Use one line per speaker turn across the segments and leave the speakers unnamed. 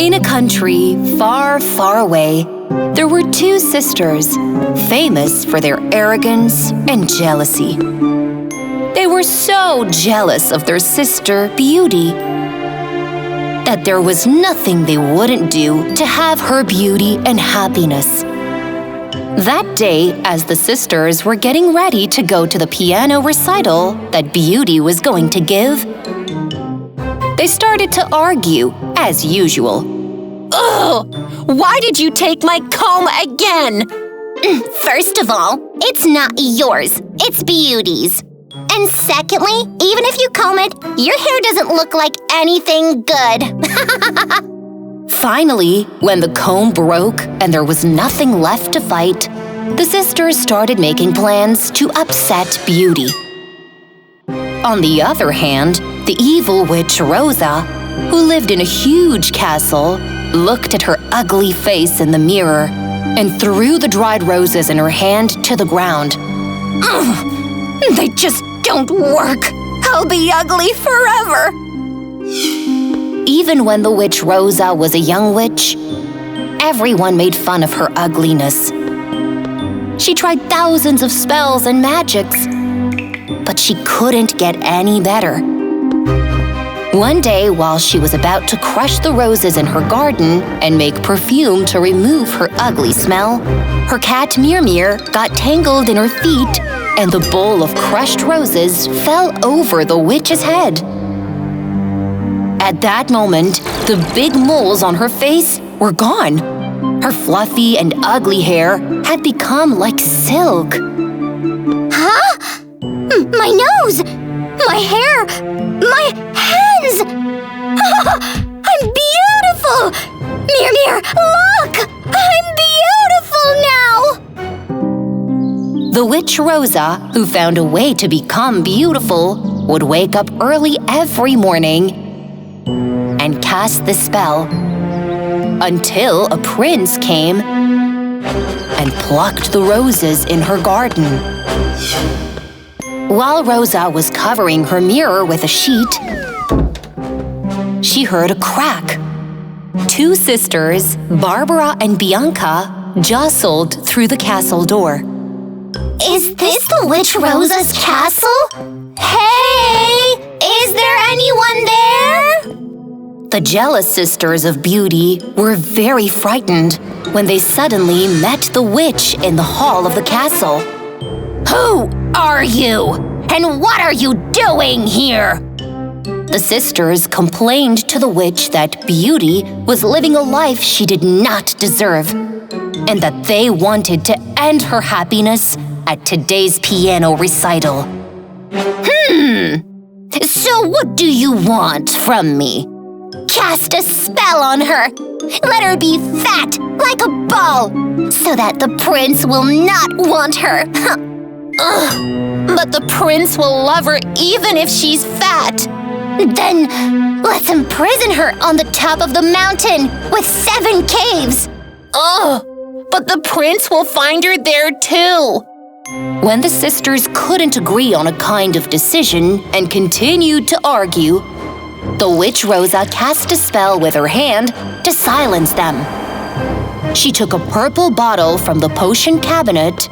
In a country far, far away, there were two sisters, famous for their arrogance and jealousy. They were so jealous of their sister, Beauty, that there was nothing they wouldn't do to have her beauty and happiness. That day, as the sisters were getting ready to go to the piano recital that Beauty was going to give, they started to argue, as usual.
Ugh! Why did you take my comb again?
First of all, it's not yours, it's Beauty's. And secondly, even if you comb it, your hair doesn't look like anything good.
Finally, when the comb broke and there was nothing left to fight, the sisters started making plans to upset Beauty. On the other hand, the evil witch Rosa, who lived in a huge castle, looked at her ugly face in the mirror and threw the dried roses in her hand to the ground.
Ugh! They just don't work. I'll be ugly forever.
Even when the witch Rosa was a young witch, everyone made fun of her ugliness. She tried thousands of spells and magics, but she couldn't get any better. One day, while she was about to crush the roses in her garden and make perfume to remove her ugly smell, her cat Mir got tangled in her feet, and the bowl of crushed roses fell over the witch's head. At that moment, the big moles on her face were gone. Her fluffy and ugly hair had become like silk.
Huh? My nose! My hair! My hands! I'm beautiful! Mir, look! I'm beautiful now!
The witch Rosa, who found a way to become beautiful, would wake up early every morning and cast the spell until a prince came and plucked the roses in her garden. While Rosa was covering her mirror with a sheet, she heard a crack. Two sisters, Barbara and Bianca, jostled through the castle door.
Is this the witch Rosa's castle? Hey! Is there anyone there?
The jealous sisters of Beauty were very frightened when they suddenly met the witch in the hall of the castle.
Who are you? And what are you doing here?
The sisters complained to the witch that Beauty was living a life she did not deserve, and that they wanted to end her happiness at today's piano recital.
So what do you want from me?
Cast a spell on her. Let her be fat like a ball, so that the prince will not want her.
Ugh, but the prince will love her even if she's fat.
Then let's imprison her on the top of the mountain with 7 caves.
Ugh, but the prince will find her there too.
When the sisters couldn't agree on a kind of decision and continued to argue, the witch Rosa cast a spell with her hand to silence them. She took a purple bottle from the potion cabinet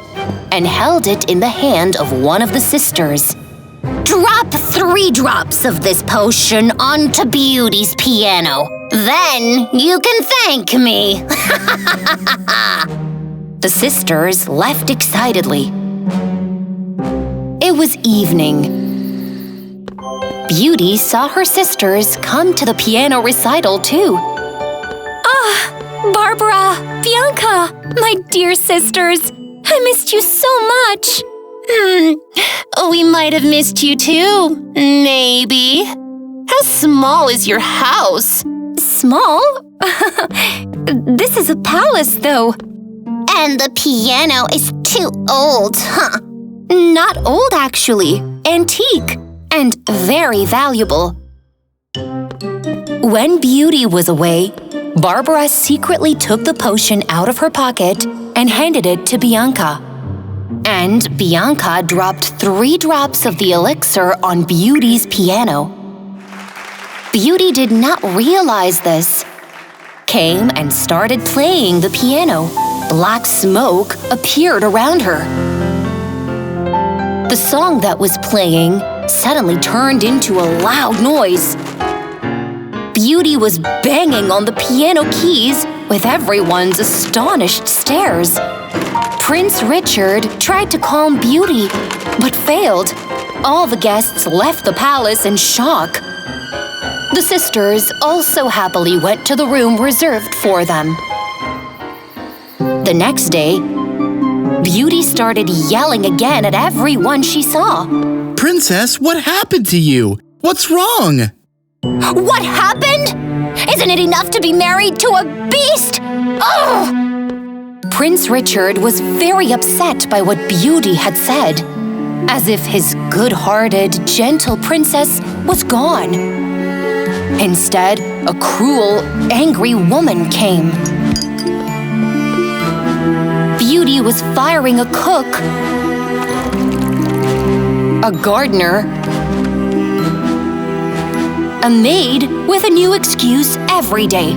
and held it in the hand of one of the sisters.
Drop 3 drops of this potion onto Beauty's piano. Then you can thank me.
The sisters left excitedly. It was evening. Beauty saw her sisters come to the piano recital too.
Barbara, Bianca, my dear sisters, I missed you so much.
We might have missed you too, maybe. How small is your house?
Small? This is a palace, though.
And the piano is too old, huh?
Not old, actually. Antique. And very valuable. When Beauty was away, Barbara secretly took the potion out of her pocket and handed it to Bianca. And Bianca dropped 3 drops of the elixir on Beauty's piano. Beauty did not realize this. Came and started playing the piano. Black smoke appeared around her. The song that was playing suddenly turned into a loud noise. Beauty was banging on the piano keys with everyone's astonished stares. Prince Richard tried to calm Beauty, but failed. All the guests left the palace in shock. The sisters also happily went to the room reserved for them. The next day, Beauty started yelling again at everyone she saw.
Princess, what happened to you? What's wrong?
What happened? Isn't it enough to be married to a beast? Oh!
Prince Richard was very upset by what Beauty had said, as if his good-hearted, gentle princess was gone. Instead, a cruel, angry woman came. Beauty was firing a cook, a gardener, a maid with a new excuse every day.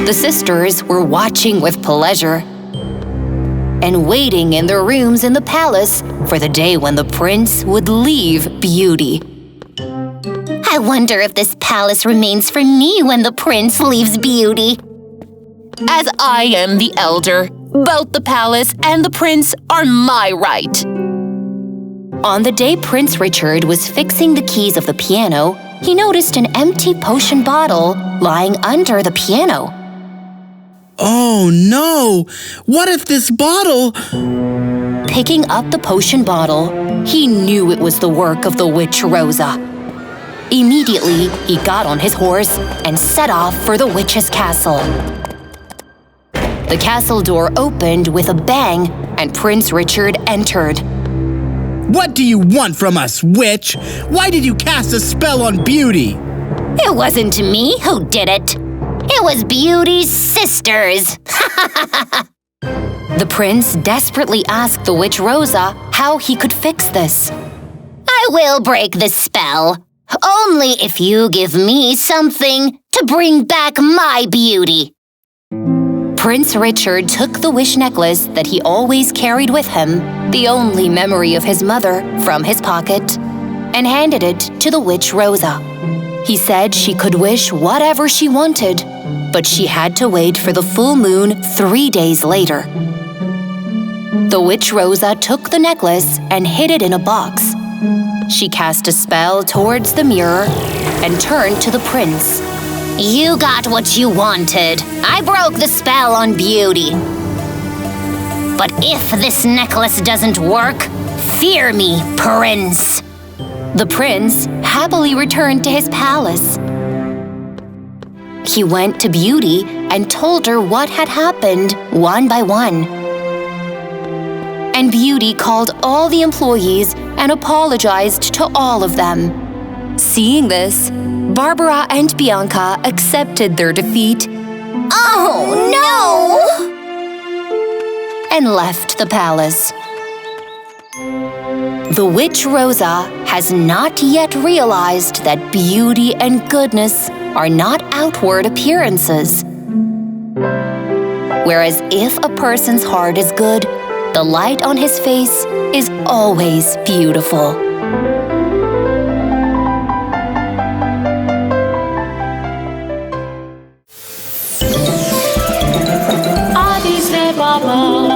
The sisters were watching with pleasure and waiting in their rooms in the palace for the day when the prince would leave Beauty.
I wonder if this palace remains for me when the prince leaves Beauty.
As I am the elder, both the palace and the prince are my right.
On the day Prince Richard was fixing the keys of the piano, he noticed an empty potion bottle lying under the piano.
Oh no! What if this bottle…
Picking up the potion bottle, he knew it was the work of the witch Rosa. Immediately, he got on his horse and set off for the witch's castle. The castle door opened with a bang, and Prince Richard entered.
What do you want from us, witch? Why did you cast a spell on Beauty?
It wasn't me who did it. It was Beauty's sisters.
The prince desperately asked the witch Rosa how he could fix this.
I will break the spell. Only if you give me something to bring back my beauty.
Prince Richard took the wish necklace that he always carried with him, the only memory of his mother, from his pocket, and handed it to the witch Rosa. He said she could wish whatever she wanted, but she had to wait for the full moon 3 days later. The witch Rosa took the necklace and hid it in a box. She cast a spell towards the mirror and turned to the prince.
You got what you wanted. I broke the spell on Beauty. But if this necklace doesn't work, fear me, Prince.
The prince happily returned to his palace. He went to Beauty and told her what had happened one by one. And Beauty called all the employees and apologized to all of them. Seeing this, Barbara and Bianca accepted their defeat.
Oh, no!
And left the palace. The witch Rosa has not yet realized that beauty and goodness are not outward appearances. Whereas if a person's heart is good, the light on his face is always beautiful.
Adisebaba.